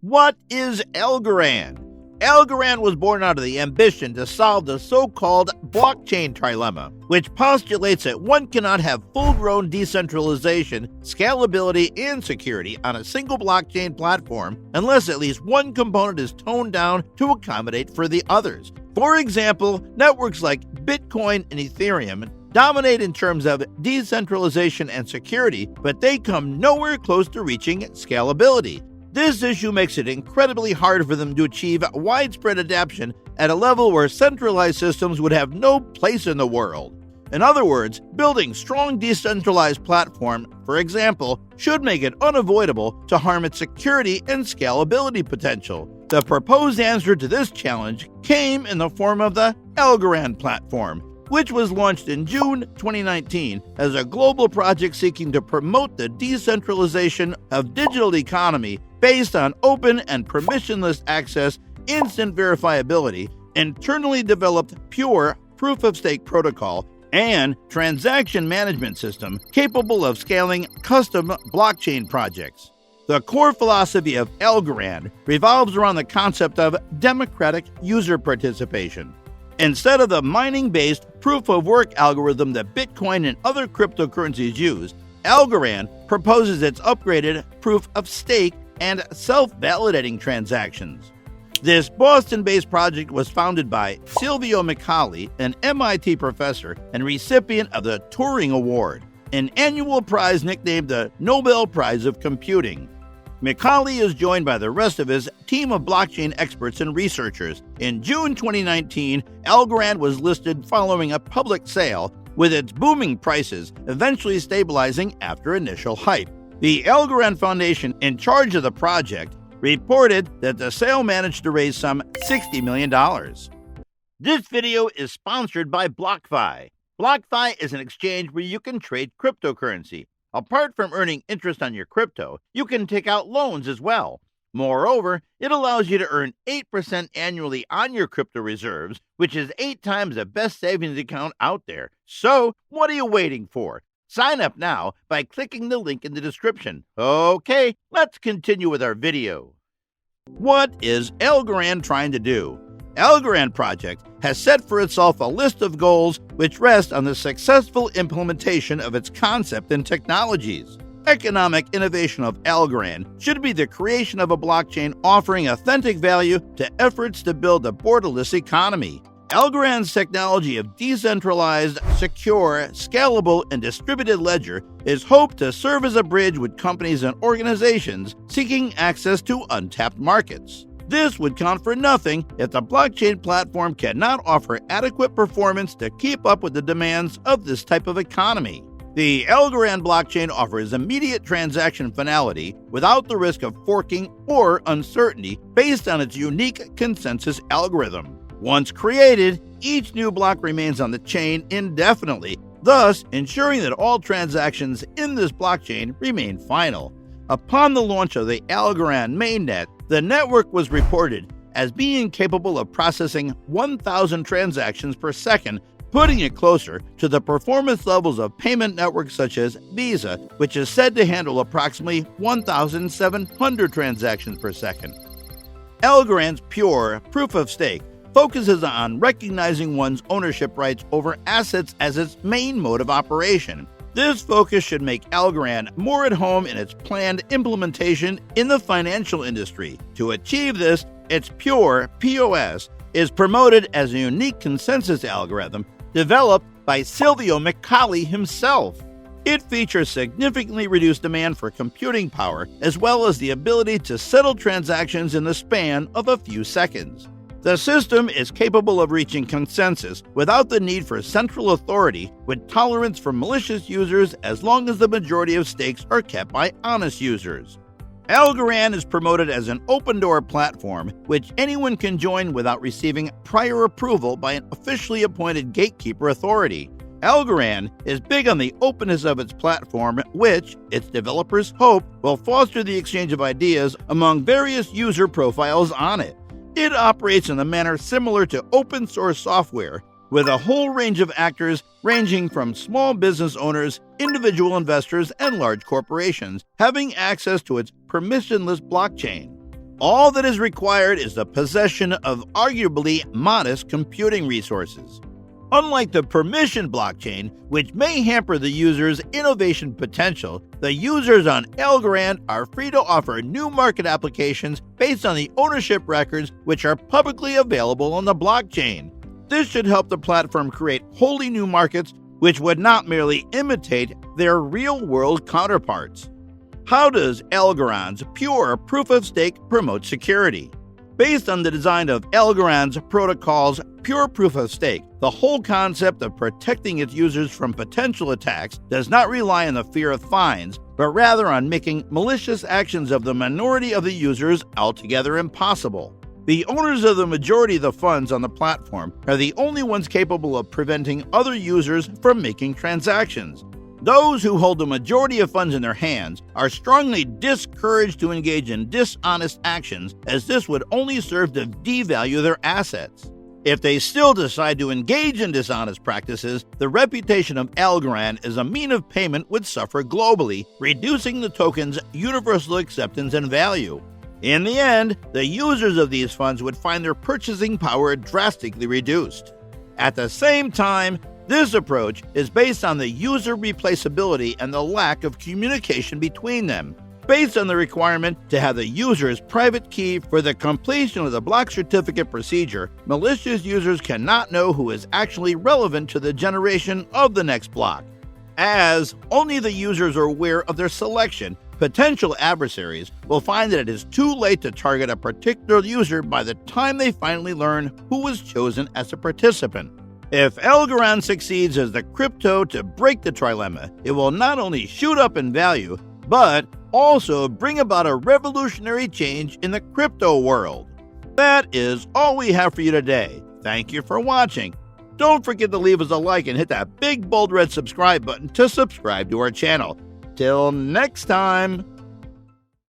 What is Algorand? Algorand was born out of the ambition to solve the so-called blockchain trilemma, which postulates that one cannot have full-grown decentralization, scalability, and security on a single blockchain platform unless at least one component is toned down to accommodate for the others. For example, networks like Bitcoin and Ethereum dominate in terms of decentralization and security, but they come nowhere close to reaching scalability. This issue makes it incredibly hard for them to achieve widespread adoption at a level where centralized systems would have no place in the world. In other words, building strong decentralized platform, for example, should make it unavoidable to harm its security and scalability potential. The proposed answer to this challenge came in the form of the Algorand platform, which was launched in June 2019 as a global project seeking to promote the decentralization of digital economy based on open and permissionless access, instant verifiability, internally developed pure proof-of-stake protocol, and transaction management system capable of scaling custom blockchain projects. The core philosophy of Algorand revolves around the concept of democratic user participation. Instead of the mining-based proof-of-work algorithm that Bitcoin and other cryptocurrencies use, Algorand proposes its upgraded proof-of-stake and self-validating transactions. This Boston-based project was founded by Silvio Micali, an MIT professor and recipient of the Turing Award, an annual prize nicknamed the Nobel Prize of Computing. Micali is joined by the rest of his team of blockchain experts and researchers. In June 2019, Algorand was listed following a public sale, with its booming prices eventually stabilizing after initial hype. The Algorand Foundation, in charge of the project, reported that the sale managed to raise some $60 million. This video is sponsored by BlockFi. BlockFi is an exchange where you can trade cryptocurrency. Apart from earning interest on your crypto, you can take out loans as well. Moreover, it allows you to earn 8% annually on your crypto reserves, which is 8 times the best savings account out there. So, what are you waiting for? Sign up now by clicking the link in the description. Okay, let's continue with our video. What is Algorand trying to do? Algorand project has set for itself a list of goals which rest on the successful implementation of its concept and technologies. Economic innovation of Algorand should be the creation of a blockchain offering authentic value to efforts to build a borderless economy. Algorand's technology of decentralized, secure, scalable, and distributed ledger is hoped to serve as a bridge with companies and organizations seeking access to untapped markets. This would count for nothing if the blockchain platform cannot offer adequate performance to keep up with the demands of this type of economy. The Algorand blockchain offers immediate transaction finality without the risk of forking or uncertainty based on its unique consensus algorithm. Once created, each new block remains on the chain indefinitely, thus ensuring that all transactions in this blockchain remain final. Upon the launch of the Algorand mainnet, the network was reported as being capable of processing 1,000 transactions per second, putting it closer to the performance levels of payment networks such as Visa, which is said to handle approximately 1,700 transactions per second. Algorand's pure proof-of-stake focuses on recognizing one's ownership rights over assets as its main mode of operation. This focus should make Algorand more at home in its planned implementation in the financial industry. To achieve this, its pure POS is promoted as a unique consensus algorithm developed by Silvio Micali himself. It features significantly reduced demand for computing power, as well as the ability to settle transactions in the span of a few seconds. The system is capable of reaching consensus without the need for central authority, with tolerance for malicious users as long as the majority of stakes are kept by honest users. Algorand is promoted as an open-door platform which anyone can join without receiving prior approval by an officially appointed gatekeeper authority. Algorand is big on the openness of its platform, which, its developers hope, will foster the exchange of ideas among various user profiles on it. It operates in a manner similar to open-source software, with a whole range of actors ranging from small business owners, individual investors, and large corporations having access to its permissionless blockchain. All that is required is the possession of arguably modest computing resources. Unlike the permission blockchain, which may hamper the user's innovation potential, the users on Algorand are free to offer new market applications based on the ownership records which are publicly available on the blockchain. This should help the platform create wholly new markets which would not merely imitate their real-world counterparts. How does Algorand's pure proof-of-stake promote security? Based on the design of Algorand's protocol's pure proof-of-stake, the whole concept of protecting its users from potential attacks does not rely on the fear of fines, but rather on making malicious actions of the minority of the users altogether impossible. The owners of the majority of the funds on the platform are the only ones capable of preventing other users from making transactions. Those who hold the majority of funds in their hands are strongly discouraged to engage in dishonest actions, as this would only serve to devalue their assets. If they still decide to engage in dishonest practices, the reputation of Algorand as a means of payment would suffer globally, reducing the token's universal acceptance and value. In the end, the users of these funds would find their purchasing power drastically reduced. At the same time, this approach is based on the user replaceability and the lack of communication between them. Based on the requirement to have the user's private key for the completion of the block certificate procedure, malicious users cannot know who is actually relevant to the generation of the next block. As only the users are aware of their selection, potential adversaries will find that it is too late to target a particular user by the time they finally learn who was chosen as a participant. If Algorand succeeds as the crypto to break the trilemma, it will not only shoot up in value, but also bring about a revolutionary change in the crypto world. That is all we have for you today. Thank you for watching. Don't forget to leave us a like and hit that big bold red subscribe button to subscribe to our channel. Till next time.